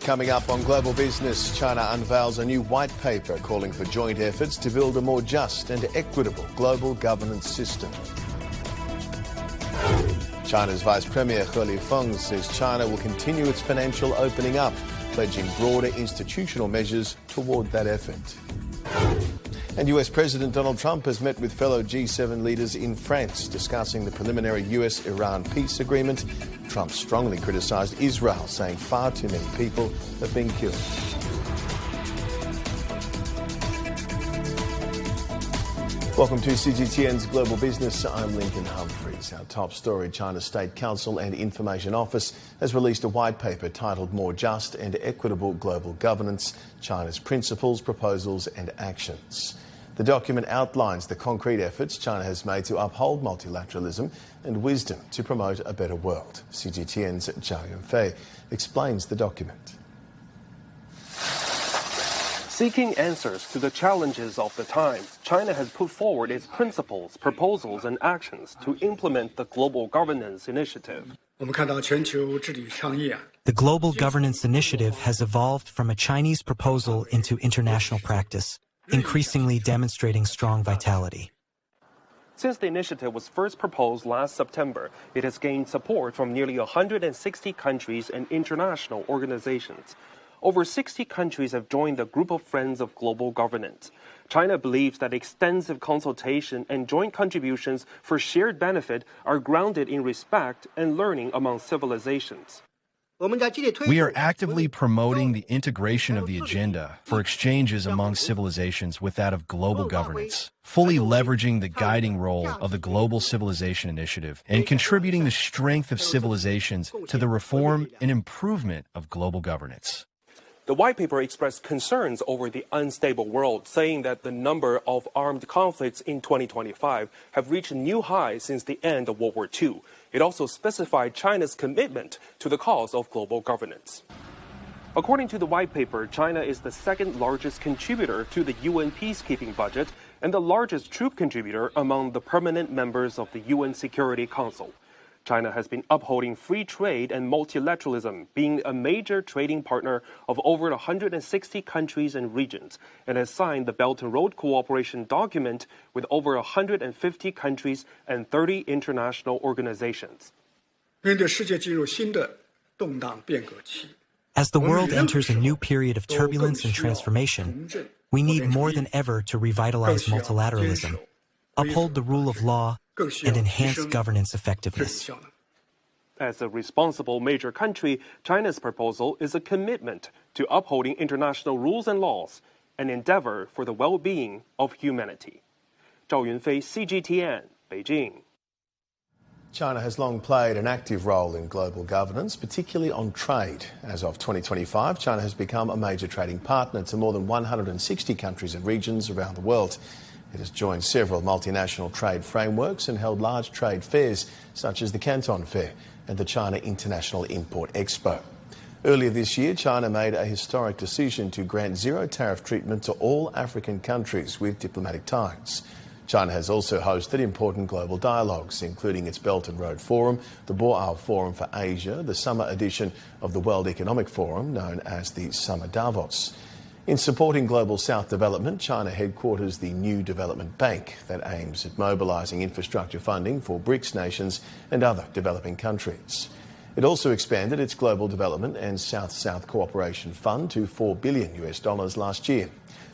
Coming up on Global Business, China unveils a new white paper calling for joint efforts to build a more just and equitable global governance system. China's Vice Premier He Lifeng says China will continue its financial opening up, pledging broader institutional measures toward that effort. And US President Donald Trump has met with fellow G7 leaders in France, discussing the preliminary US-Iran peace agreement. Trump strongly criticised Israel, saying far too many people have been killed. Welcome to CGTN's Global Business. I'm Lincoln Humphreys. Our top story, China's State Council and Information Office has released a white paper titled More Just and Equitable Global Governance, China's Principles, Proposals and Actions. The document outlines the concrete efforts China has made to uphold multilateralism and wisdom to promote a better world. CGTN's Zhao Yunfei explains the document. Seeking answers to the challenges of the times, China has put forward its principles, proposals, and actions to implement the Global Governance Initiative. The Global Governance Initiative has evolved from a Chinese proposal into international practice, increasingly demonstrating strong vitality. Since the initiative was first proposed last September, it has gained support from nearly 160 countries and international organizations. Over 60 countries have joined the Group of Friends of Global Governance. China believes that extensive consultation and joint contributions for shared benefit are grounded in respect and learning among civilizations. We are actively promoting the integration of the agenda for exchanges among civilizations with that of global governance, fully leveraging the guiding role of the Global Civilization Initiative and contributing the strength of civilizations to the reform and improvement of global governance. The white paper expressed concerns over the unstable world, saying that the number of armed conflicts in 2025 have reached new highs since the end of World War II. It also specified China's commitment to the cause of global governance. According to the white paper, China is the second largest contributor to the UN peacekeeping budget and the largest troop contributor among the permanent members of the UN Security Council. China has been upholding free trade and multilateralism, being a major trading partner of over 160 countries and regions, and has signed the Belt and Road Cooperation document with over 150 countries and 30 international organizations. As the world enters a new period of turbulence and transformation, we need more than ever to revitalize multilateralism, uphold the rule of law, and enhance governance effectiveness. As a responsible major country, China's proposal is a commitment to upholding international rules and laws, an endeavor for the well-being of humanity. Zhao Yunfei, CGTN, Beijing. China has long played an active role in global governance, particularly on trade. As of 2025, China has become a major trading partner to more than 160 countries and regions around the world. It has joined several multinational trade frameworks and held large trade fairs such as the Canton Fair and the China International Import Expo. Earlier this year, China made a historic decision to grant zero tariff treatment to all African countries with diplomatic ties. China has also hosted important global dialogues, including its Belt and Road Forum, the Boao Forum for Asia, the summer edition of the World Economic Forum, known as the Summer Davos. In supporting Global South development, China headquarters the New Development Bank that aims at mobilising infrastructure funding for BRICS nations and other developing countries. It also expanded its Global Development and South-South Cooperation Fund to $4 billion last year.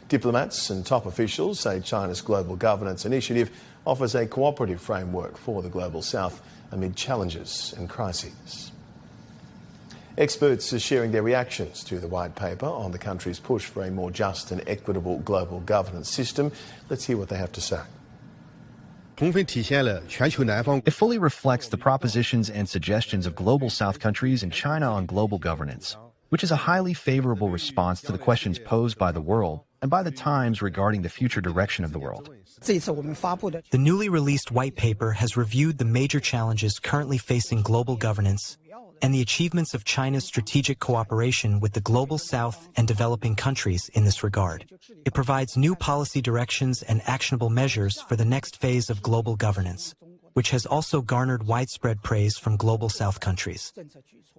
Diplomats and top officials say China's Global Governance Initiative offers a cooperative framework for the Global South amid challenges and crises. Experts are sharing their reactions to the white paper on the country's push for a more just and equitable global governance system. Let's hear what they have to say. It fully reflects the propositions and suggestions of Global South countries and China on global governance, which is a highly favorable response to the questions posed by the world and by the Times regarding the future direction of the world. The newly released white paper has reviewed the major challenges currently facing global governance and the achievements of China's strategic cooperation with the Global South and developing countries in this regard. It provides new policy directions and actionable measures for the next phase of global governance, which has also garnered widespread praise from Global South countries.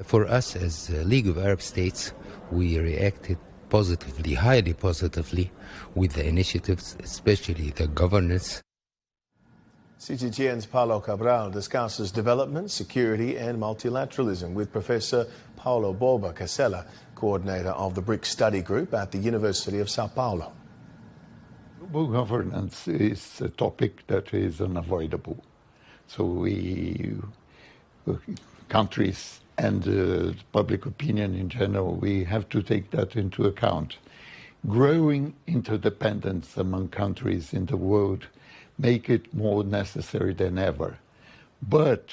For us as League of Arab States, we reacted positively, highly positively, with the initiatives, especially the governance. CGTN's Paulo Cabral discusses development, security and multilateralism with Professor Paulo Borba Casella, coordinator of the BRICS Study Group at the University of Sao Paulo. Global governance is a topic that is unavoidable. So countries and public opinion in general, we have to take that into account. Growing interdependence among countries in the world make it more necessary than ever. But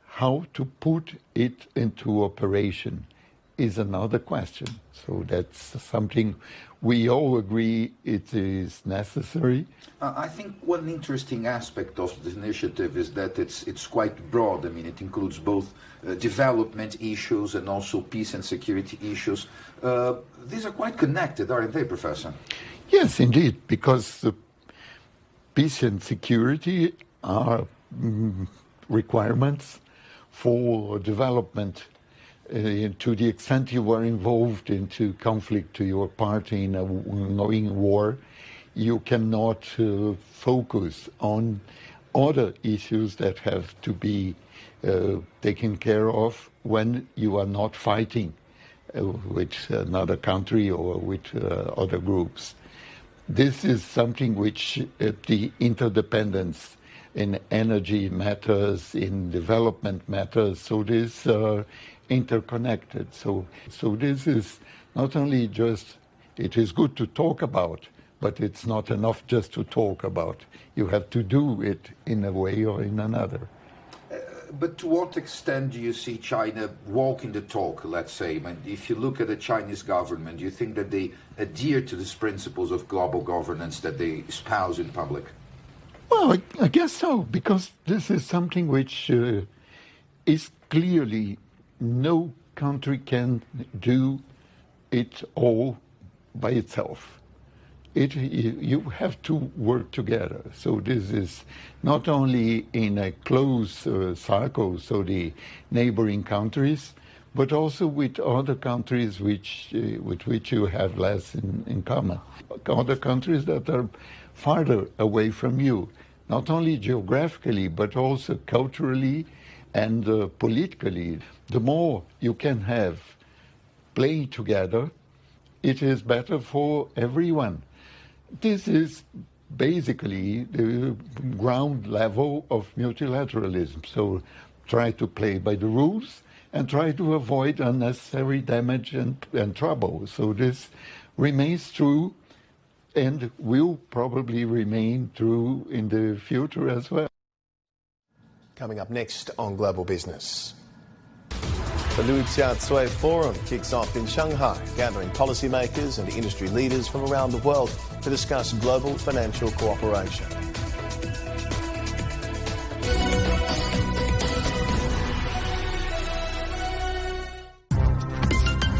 how to put it into operation is another question. So that's something we all agree it is necessary. I think one interesting aspect of this initiative is that it's quite broad. I mean, it includes both development issues and also peace and security issues. These are quite connected, aren't they, Professor? Yes, indeed, because peace and security are requirements for development. To the extent you are involved into conflict, to your party in a ongoing war, you cannot focus on other issues that have to be taken care of when you are not fighting with another country or with other groups. This is something which the interdependence in energy matters, in development matters, so this interconnected. So this is not only just, it is good to talk about, but it's not enough just to talk about. You have to do it in a way or in another. But to what extent do you see China walking the talk, let's say? I mean, if you look at the Chinese government, do you think that they adhere to these principles of global governance that they espouse in public? Well, I guess so, because this is something which is clearly no country can do it all by itself. You have to work together. So this is not only in a close circle, so the neighboring countries, but also with other countries with which you have less in common. Other countries that are farther away from you, not only geographically, but also culturally and politically. The more you can have playing together, it is better for everyone. This is basically the ground level of multilateralism. So try to play by the rules and try to avoid unnecessary damage and trouble. So this remains true and will probably remain true in the future as well. Coming up next on Global Business. The Liu Jia Forum kicks off in Shanghai, gathering policymakers and industry leaders from around the world to discuss global financial cooperation.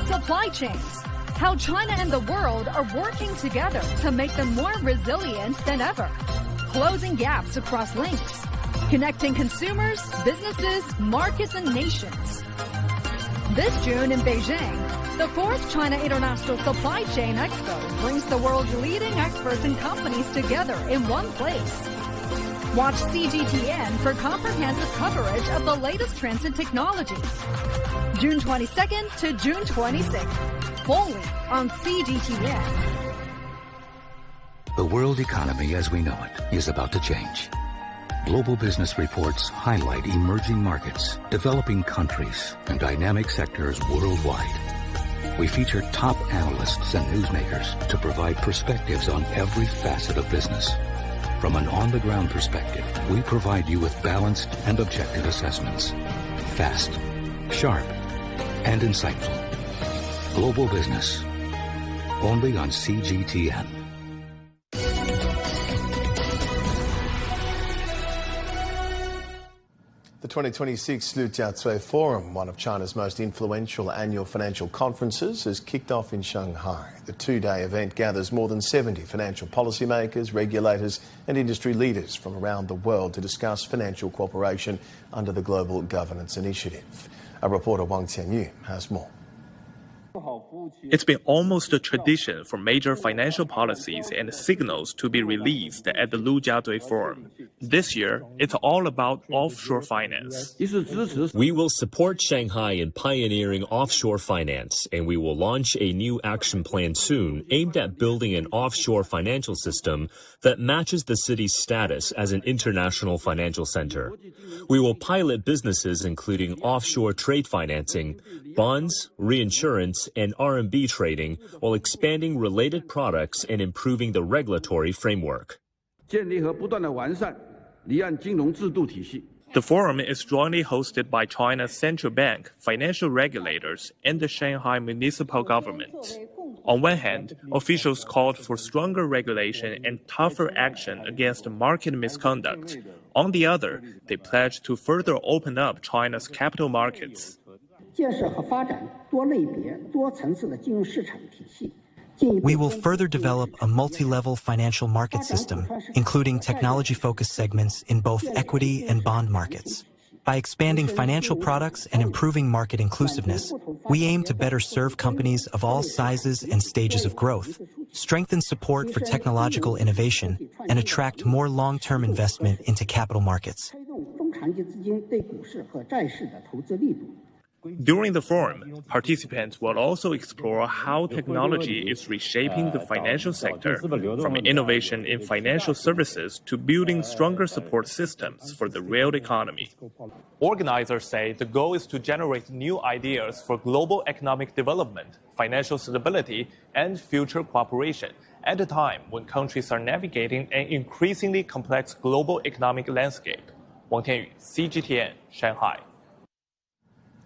Supply chains. How China and the world are working together to make them more resilient than ever. Closing gaps across links. Connecting consumers, businesses, markets, and nations. This June in Beijing, the 4th China International Supply Chain Expo brings the world's leading experts and companies together in one place. Watch CGTN for comprehensive coverage of the latest trends and technologies. June 22nd to June 26th, only on CGTN. The world economy as we know it is about to change. Global business reports highlight emerging markets, developing countries, and dynamic sectors worldwide. We feature top analysts and newsmakers to provide perspectives on every facet of business. From an on-the-ground perspective, we provide you with balanced and objective assessments. Fast, sharp, and insightful. Global Business. Only on CGTN. The 2026 Liu Jia Forum, one of China's most influential annual financial conferences, has kicked off in Shanghai. The two-day event gathers more than 70 financial policymakers, regulators and industry leaders from around the world to discuss financial cooperation under the Global Governance Initiative. Our reporter Wang Tianyu has more. It's been almost a tradition for major financial policies and signals to be released at the Lujiazui Forum. This year, it's all about offshore finance. We will support Shanghai in pioneering offshore finance, and we will launch a new action plan soon aimed at building an offshore financial system that matches the city's status as an international financial center. We will pilot businesses including offshore trade financing, bonds, reinsurance, and RMB trading, while expanding related products and improving the regulatory framework. The forum is jointly hosted by China's central bank, financial regulators, and the Shanghai municipal government. On one hand, officials called for stronger regulation and tougher action against market misconduct. On the other, they pledged to further open up China's capital markets. We will further develop a multi-level financial market system, including technology-focused segments in both equity and bond markets. By expanding financial products and improving market inclusiveness, we aim to better serve companies of all sizes and stages of growth, strengthen support for technological innovation, and attract more long-term investment into capital markets. During the forum, participants will also explore how technology is reshaping the financial sector, from innovation in financial services to building stronger support systems for the real economy. Organizers say the goal is to generate new ideas for global economic development, financial stability, and future cooperation at a time when countries are navigating an increasingly complex global economic landscape. Wang Tianyu, CGTN, Shanghai.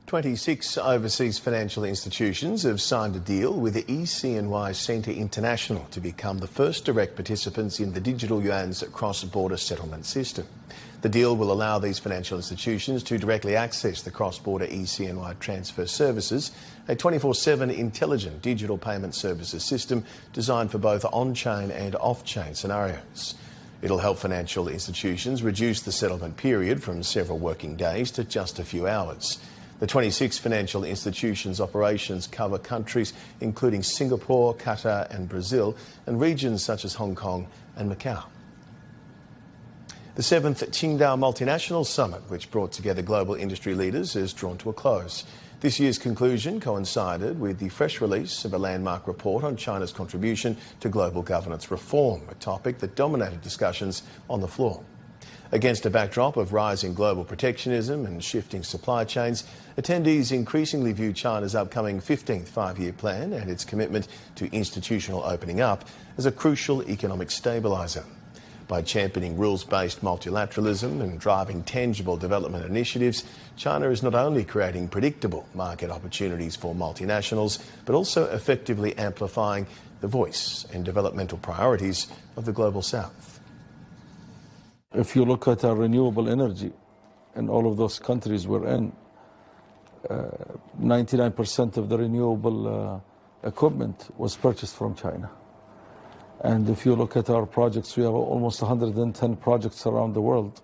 26 overseas financial institutions have signed a deal with the ECNY Centre International to become the first direct participants in the digital yuan's cross-border settlement system. The deal will allow these financial institutions to directly access the cross-border ECNY transfer services, a 24/7 intelligent digital payment services system designed for both on-chain and off-chain scenarios. It'll help financial institutions reduce the settlement period from several working days to just a few hours. The 26 financial institutions' operations cover countries including Singapore, Qatar and Brazil, and regions such as Hong Kong and Macau. The 7th Qingdao Multinational Summit, which brought together global industry leaders, is drawn to a close. This year's conclusion coincided with the fresh release of a landmark report on China's contribution to global governance reform, a topic that dominated discussions on the floor. Against a backdrop of rising global protectionism and shifting supply chains, attendees increasingly view China's upcoming 15th five-year plan and its commitment to institutional opening up as a crucial economic stabiliser. By championing rules-based multilateralism and driving tangible development initiatives, China is not only creating predictable market opportunities for multinationals, but also effectively amplifying the voice and developmental priorities of the Global South. If you look at our renewable energy in all of those countries we're in, 99% of the renewable equipment was purchased from China. And if you look at our projects, we have almost 110 projects around the world.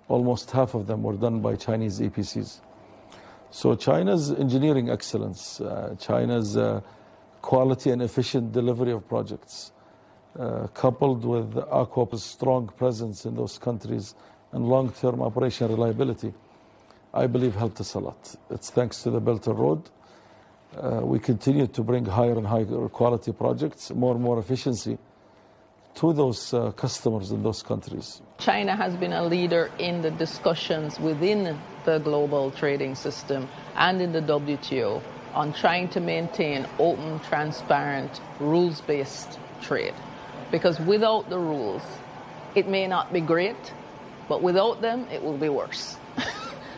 Almost half of them were done by Chinese EPCs. So China's engineering excellence, China's quality and efficient delivery of projects, coupled with Aqua's strong presence in those countries and long-term operation reliability, I believe helped us a lot. It's thanks to the Belt and Road. We continue to bring higher and higher quality projects, more and more efficiency to those customers in those countries. China has been a leader in the discussions within the global trading system and in the WTO on trying to maintain open, transparent, rules-based trade. Because without the rules, it may not be great, but without them, it will be worse.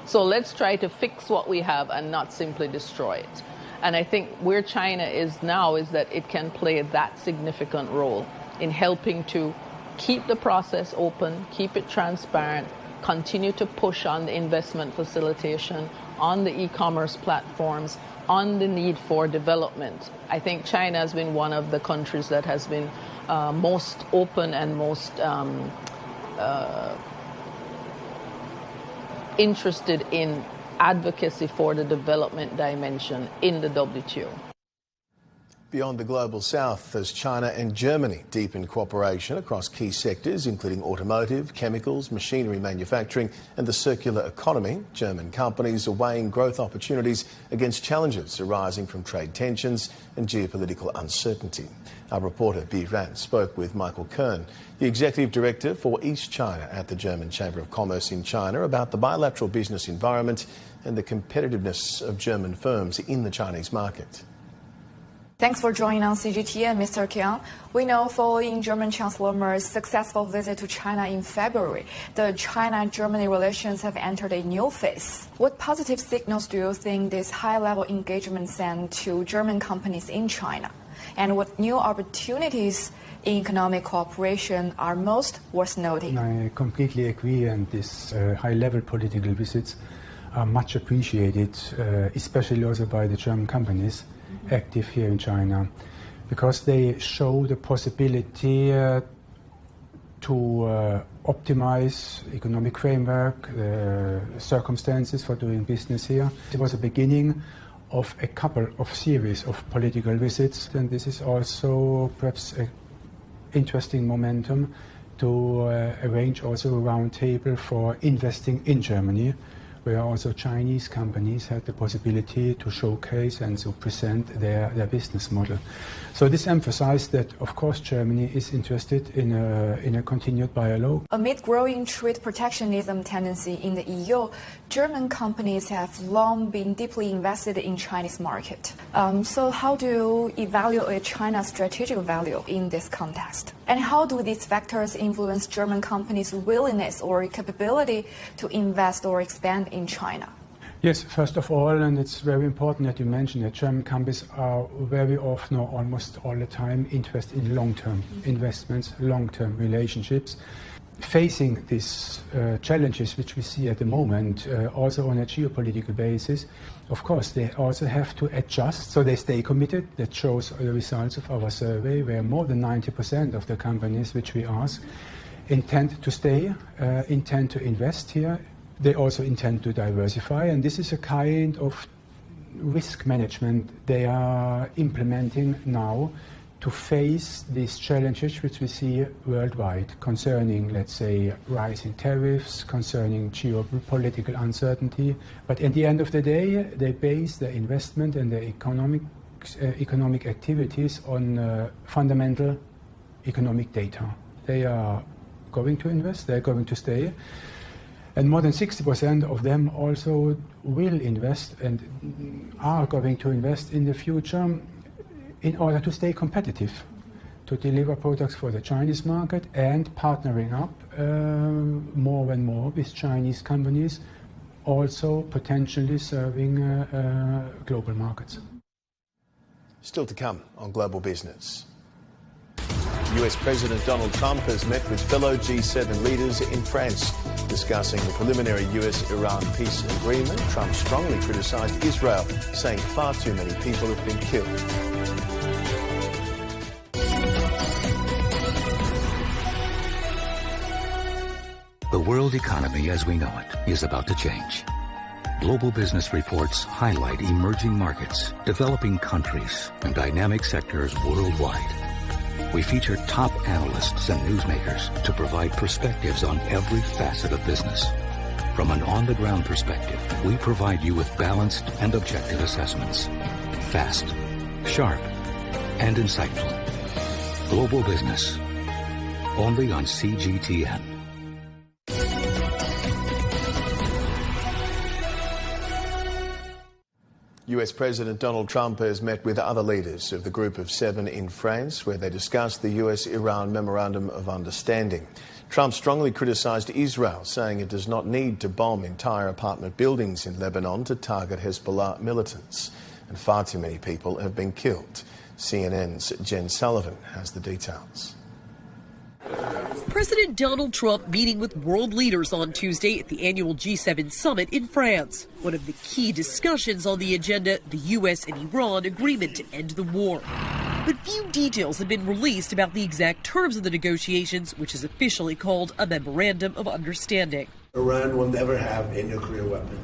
So let's try to fix what we have and not simply destroy it. And I think where China is now is that it can play that significant role in helping to keep the process open, keep it transparent, continue to push on the investment facilitation, on the e-commerce platforms, on the need for development. I think China has been one of the countries that has been most open and most interested in advocacy for the development dimension in the WTO. Beyond the global south, as China and Germany deepen cooperation across key sectors, including automotive, chemicals, machinery manufacturing and the circular economy, German companies are weighing growth opportunities against challenges arising from trade tensions and geopolitical uncertainty. Our reporter Bi Ran spoke with Michael Kern, the Executive Director for East China at the German Chamber of Commerce in China, about the bilateral business environment and the competitiveness of German firms in the Chinese market. Thanks for joining on CGTN, Mr. Kian. We know following German Chancellor Merkel's successful visit to China in February, the China-Germany relations have entered a new phase. What positive signals do you think this high-level engagement sent to German companies in China? And what new opportunities in economic cooperation are most worth noting? I completely agree, and these high-level political visits are much appreciated, especially also by the German companies active here in China, because they show the possibility to optimize economic framework, circumstances for doing business here. It was a beginning of a couple of series of political visits, and this is also perhaps an interesting momentum to arrange also a round table for investing in Germany, where also Chinese companies had the possibility to showcase and to present their business model. So this emphasized that, of course, Germany is interested in a continued dialogue. Amid growing trade protectionism tendency in the EU, German companies have long been deeply invested in Chinese market. So how do you evaluate China's strategic value in this context? And how do these factors influence German companies' willingness or capability to invest or expand in China? Yes, first of all, and it's very important that you mention that German companies are very often or almost all the time interested in long-term investments, long-term relationships. Facing these challenges which we see at the moment, also on a geopolitical basis, of course, they also have to adjust, so they stay committed. That shows the results of our survey, where more than 90% of the companies which we ask intend to stay, intend to invest here. They also intend to diversify, and this is a kind of risk management they are implementing now to face these challenges which we see worldwide concerning, let's say, rising tariffs, concerning geopolitical uncertainty. But at the end of the day, they base their investment and their economic activities on fundamental economic data. They are going to invest, they're going to stay. And more than 60% of them also will invest and are going to invest in the future in order to stay competitive, to deliver products for the Chinese market and partnering up more and more with Chinese companies, also potentially serving global markets. Still to come on Global Business. US President Donald Trump has met with fellow G7 leaders in France, discussing the preliminary US-Iran peace agreement. Trump strongly criticised Israel, saying far too many people have been killed. The world economy as we know it is about to change. Global business reports highlight emerging markets, developing countries, and dynamic sectors worldwide. We feature top analysts and newsmakers to provide perspectives on every facet of business. From an on-the-ground perspective, we provide you with balanced and objective assessments. Fast, sharp, and insightful. Global Business. Only on CGTN. US President Donald Trump has met with other leaders of the Group of Seven in France, where they discussed the US-Iran Memorandum of Understanding. Trump strongly criticised Israel, saying it does not need to bomb entire apartment buildings in Lebanon to target Hezbollah militants. And far too many people have been killed. CNN's Jen Sullivan has the details. President Donald Trump meeting with world leaders on Tuesday at the annual G7 summit in France. One of the key discussions on the agenda, the U.S. and Iran agreement to end the war. But few details have been released about the exact terms of the negotiations, which is officially called a Memorandum of Understanding. Iran will never have a nuclear weapon.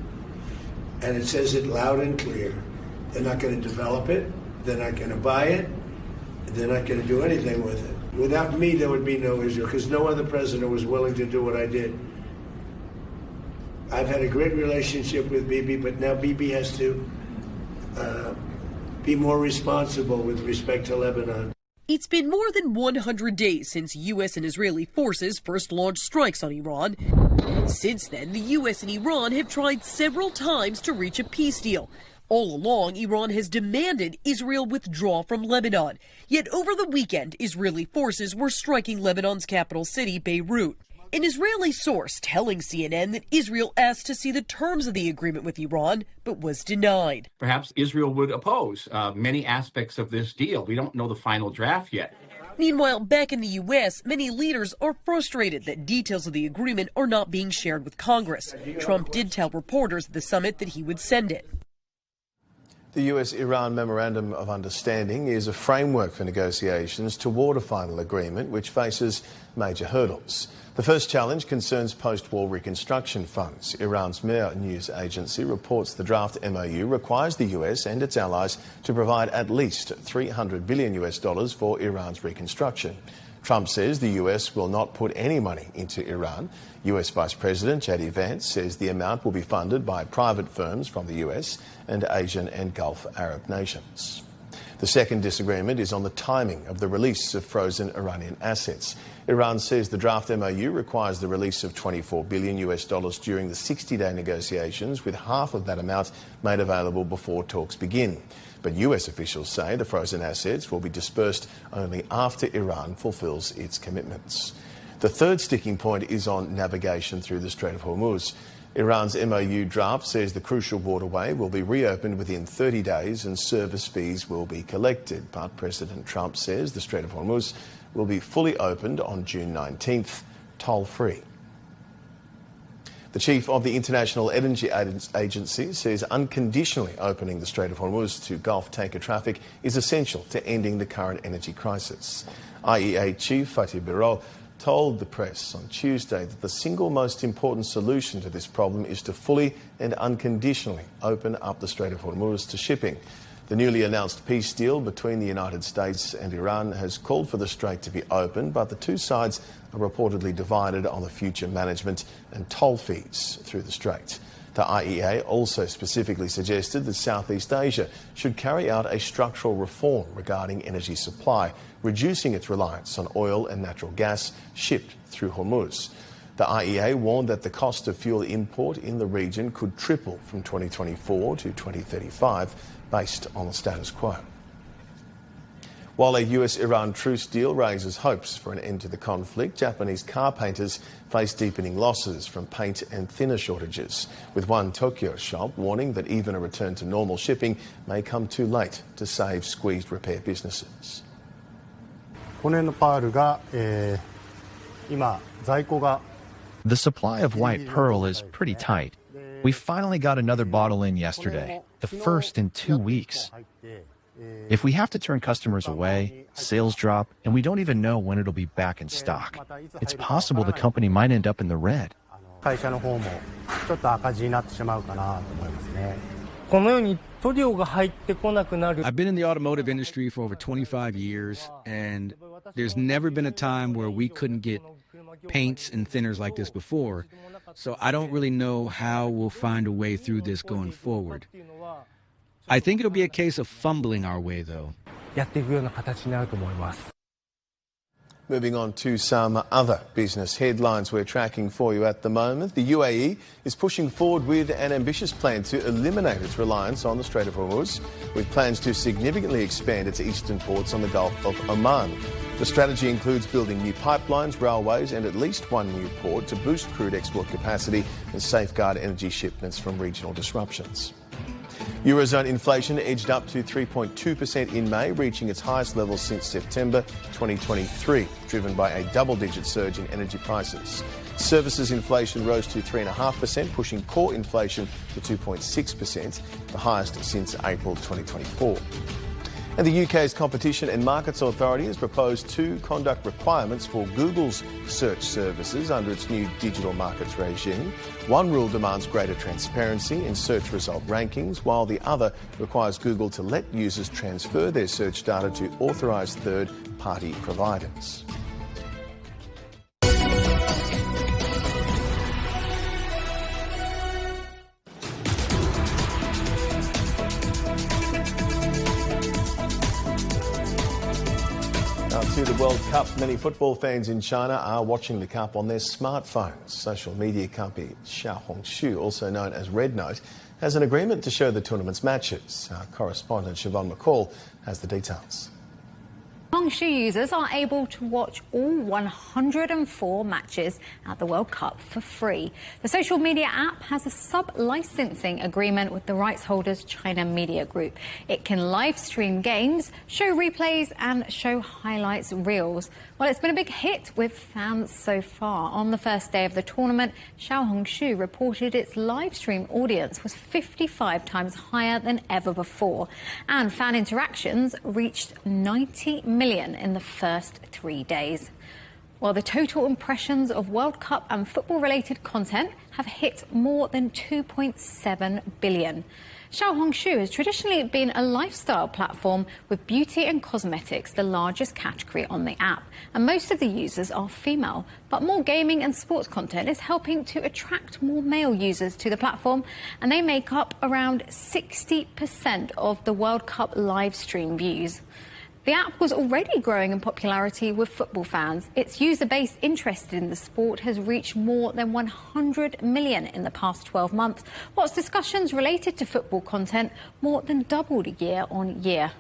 and it says it loud and clear. They're not going to develop it. They're not going to buy it. They're not going to do anything with it. Without me, there would be no Israel, because no other president was willing to do what I did. I've had a great relationship with Bibi, but now Bibi has to be more responsible with respect to Lebanon. It's been more than 100 days since U.S. and Israeli forces first launched strikes on Iran. Since then, the U.S. and Iran have tried several times to reach a peace deal. All along, Iran has demanded Israel withdraw from Lebanon. Yet over the weekend, Israeli forces were striking Lebanon's capital city, Beirut. An Israeli source telling CNN that Israel asked to see the terms of the agreement with Iran, but was denied. Perhaps Israel would oppose many aspects of this deal. We don't know the final draft yet. Meanwhile, back in the U.S., many leaders are frustrated that details of the agreement are not being shared with Congress. Trump did tell reporters at the summit that he would send it. The US-Iran Memorandum of Understanding is a framework for negotiations toward a final agreement which faces major hurdles. The first challenge concerns post-war reconstruction funds. Iran's Mehr news agency reports the draft MOU requires the US and its allies to provide at least $300 billion for Iran's reconstruction. Trump says the US will not put any money into Iran. US Vice President J.D. Vance says the amount will be funded by private firms from the US and Asian and Gulf Arab nations. The second disagreement is on the timing of the release of frozen Iranian assets. Iran says the draft MOU requires the release of $24 billion during the 60-day negotiations, with half of that amount made available before talks begin. But US officials say the frozen assets will be dispersed only after Iran fulfills its commitments. The third sticking point is on navigation through the Strait of Hormuz. Iran's MOU draft says the crucial waterway will be reopened within 30 days and service fees will be collected. But President Trump says the Strait of Hormuz will be fully opened on June 19th, toll-free. The chief of the International Energy Agency says unconditionally opening the Strait of Hormuz to Gulf tanker traffic is essential to ending the current energy crisis. IEA Chief Fatih Birol told the press on Tuesday that the single most important solution to this problem is to fully and unconditionally open up the Strait of Hormuz to shipping. The newly announced peace deal between the United States and Iran has called for the strait to be opened, but the two sides are reportedly divided on the future management and toll fees through the strait. The IEA also specifically suggested that Southeast Asia should carry out a structural reform regarding energy supply, reducing its reliance on oil and natural gas shipped through Hormuz. The IEA warned that the cost of fuel import in the region could triple from 2024 to 2035 based on the status quo. While a US-Iran truce deal raises hopes for an end to the conflict, Japanese car painters face deepening losses from paint and thinner shortages, with one Tokyo shop warning that even a return to normal shipping may come too late to save squeezed repair businesses. The supply of white pearl is pretty tight. We finally got another bottle in yesterday, the first in 2 weeks. If we have to turn customers away, sales drop, and we don't even know when it'll be back in stock. It's possible the company might end up in the red. I've been in the automotive industry for over 25 years, and there's never been a time where we couldn't get paints and thinners like this before. So I don't really know how we'll find a way through this going forward. I think it'll be a case of fumbling our way, though. Moving on to some other business headlines we're tracking for you at the moment. The UAE is pushing forward with an ambitious plan to eliminate its reliance on the Strait of Hormuz, with plans to significantly expand its eastern ports on the Gulf of Oman. The strategy includes building new pipelines, railways and at least one new port to boost crude export capacity and safeguard energy shipments from regional disruptions. Eurozone inflation edged up to 3.2% in May, reaching its highest level since September 2023, driven by a double-digit surge in energy prices. Services inflation rose to 3.5%, pushing core inflation to 2.6%, the highest since April 2024. And the UK's Competition and Markets Authority has proposed 2 conduct requirements for Google's search services under its new digital markets regime. One rule demands greater transparency in search result rankings, while the other requires Google to let users transfer their search data to authorised third-party providers. To the World Cup, many football fans in China are watching the Cup on their smartphones. Social media company Xiaohongshu, also known as Red Note, has an agreement to show the tournament's matches. Our correspondent Siobhan McCall has the details. Hongshu users are able to watch all 104 matches at the World Cup for free. The social media app has a sub-licensing agreement with the rights holders China Media Group. It can live stream games, show replays and show highlights reels. Well, it's been a big hit with fans so far. On the first day of the tournament, Xiaohongshu reported its live stream audience was 55 times higher than ever before. And fan interactions reached 90 million in the first 3 days. While the total impressions of World Cup and football-related content have hit more than 2.7 billion. Xiaohongshu has traditionally been a lifestyle platform, with beauty and cosmetics the largest category on the app, and most of the users are female. But more gaming and sports content is helping to attract more male users to the platform, and they make up around 60% of the World Cup live stream views. The app was already growing in popularity with football fans. Its user base interested in the sport has reached more than 100 million in the past 12 months, whilst discussions related to football content more than doubled year on year.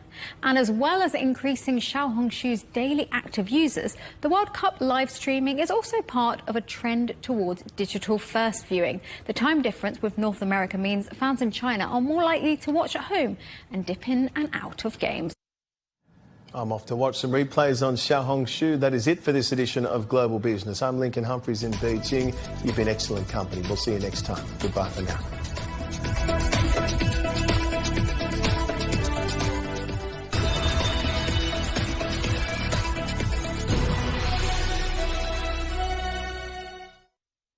And as well as increasing Xiaohongshu's daily active users, the World Cup live streaming is also part of a trend towards digital-first viewing. The time difference with North America means fans in China are more likely to watch at home and dip in and out of games. I'm off to watch some replays on Xiaohongshu. That is it for this edition of Global Business. I'm Lincoln Humphreys in Beijing. You've been excellent company. We'll see you next time. Goodbye for now.